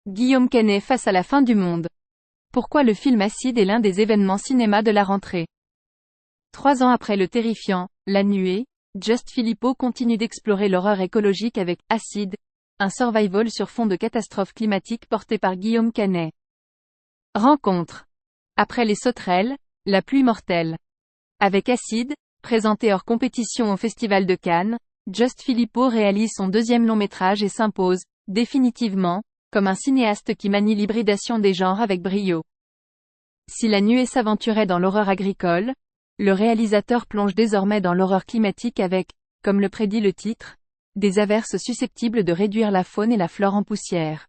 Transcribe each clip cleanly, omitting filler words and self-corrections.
Guillaume Canet face à la fin du monde. Pourquoi le film Acide est l'un des événements cinéma de la rentrée. 3 ans après le terrifiant La Nuée, Just Philippot continue d'explorer l'horreur écologique avec Acide, un survival sur fond de catastrophe climatique porté par Guillaume Canet. Rencontre. Après les sauterelles, la pluie mortelle. Avec Acide, présenté hors compétition au Festival de Cannes, Just Philippot réalise son deuxième long-métrage et s'impose, définitivement, comme un cinéaste qui manie l'hybridation des genres avec brio. Si La Nuée s'aventurait dans l'horreur agricole, le réalisateur plonge désormais dans l'horreur climatique avec, comme le prédit le titre, des averses susceptibles de réduire la faune et la flore en poussière.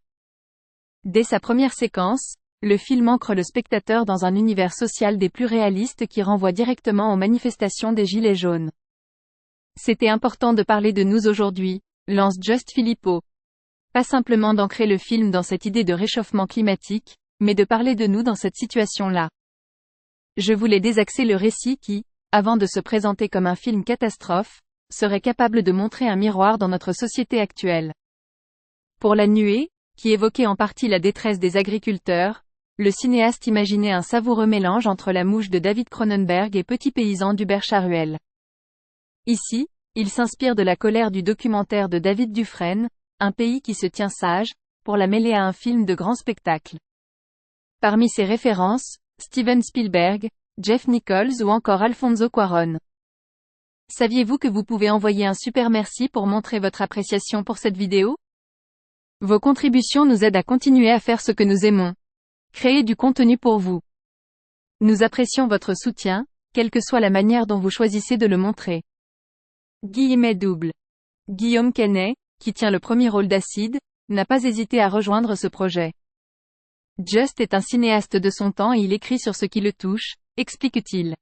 Dès sa première séquence, le film ancre le spectateur dans un univers social des plus réalistes qui renvoie directement aux manifestations des Gilets jaunes. C'était important de parler de nous aujourd'hui, lance Just Philippot. Pas simplement d'ancrer le film dans cette idée de réchauffement climatique, mais de parler de nous dans cette situation-là. Je voulais désaxer le récit qui, avant de se présenter comme un film catastrophe, serait capable de montrer un miroir dans notre société actuelle. Pour La Nuée, qui évoquait en partie la détresse des agriculteurs, le cinéaste imaginait un savoureux mélange entre La Mouche de David Cronenberg et Petit paysan d'Hubert Charuel. Ici, il s'inspire de la colère du documentaire de David Dufresne, Un pays qui se tient sage, pour la mêler à un film de grand spectacle. Parmi ses références, Steven Spielberg, Jeff Nichols ou encore Alfonso Cuarón. Saviez-vous que vous pouvez envoyer un super merci pour montrer votre appréciation pour cette vidéo? Vos contributions nous aident à continuer à faire ce que nous aimons. Créer du contenu pour vous. Nous apprécions votre soutien, quelle que soit la manière dont vous choisissez de le montrer. Guillemets double. Guillaume Canet, qui tient le premier rôle d'Acide, n'a pas hésité à rejoindre ce projet. Just est un cinéaste de son temps et il écrit sur ce qui le touche, explique-t-il.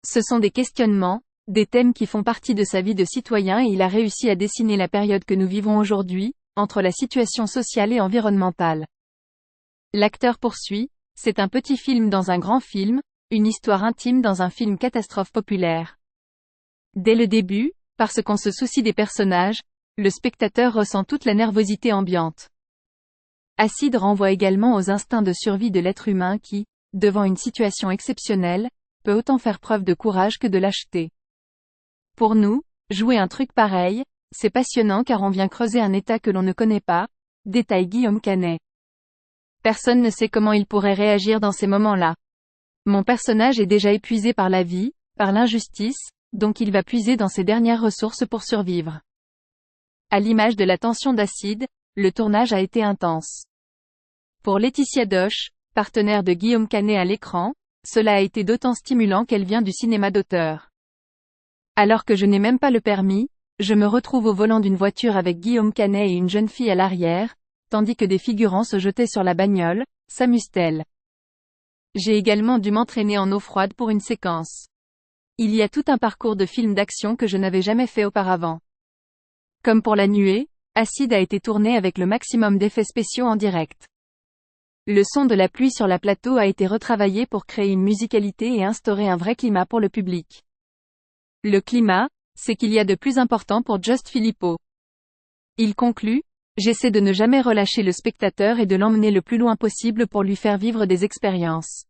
Ce sont des questionnements, des thèmes qui font partie de sa vie de citoyen et il a réussi à dessiner la période que nous vivons aujourd'hui, entre la situation sociale et environnementale. L'acteur poursuit, c'est un petit film dans un grand film, une histoire intime dans un film catastrophe populaire. Dès le début, parce qu'on se soucie des personnages, le spectateur ressent toute la nervosité ambiante. Acide renvoie également aux instincts de survie de l'être humain qui, devant une situation exceptionnelle, peut autant faire preuve de courage que de lâcheté. Pour nous, jouer un truc pareil, c'est passionnant car on vient creuser un état que l'on ne connaît pas, détaille Guillaume Canet. Personne ne sait comment il pourrait réagir dans ces moments-là. Mon personnage est déjà épuisé par la vie, par l'injustice, donc il va puiser dans ses dernières ressources pour survivre. À l'image de la tension d'Acide, le tournage a été intense. Pour Laetitia Doche, partenaire de Guillaume Canet à l'écran, cela a été d'autant stimulant qu'elle vient du cinéma d'auteur. Alors que je n'ai même pas le permis, je me retrouve au volant d'une voiture avec Guillaume Canet et une jeune fille à l'arrière, tandis que des figurants se jetaient sur la bagnole, s'amuse-t-elle. J'ai également dû m'entraîner en eau froide pour une séquence. Il y a tout un parcours de film d'action que je n'avais jamais fait auparavant. Comme pour La Nuée, Acide a été tourné avec le maximum d'effets spéciaux en direct. Le son de la pluie sur la plateau a été retravaillé pour créer une musicalité et instaurer un vrai climat pour le public. Le climat, c'est qu'il y a de plus important pour Just Philippot. Il conclut, j'essaie de ne jamais relâcher le spectateur et de l'emmener le plus loin possible pour lui faire vivre des expériences.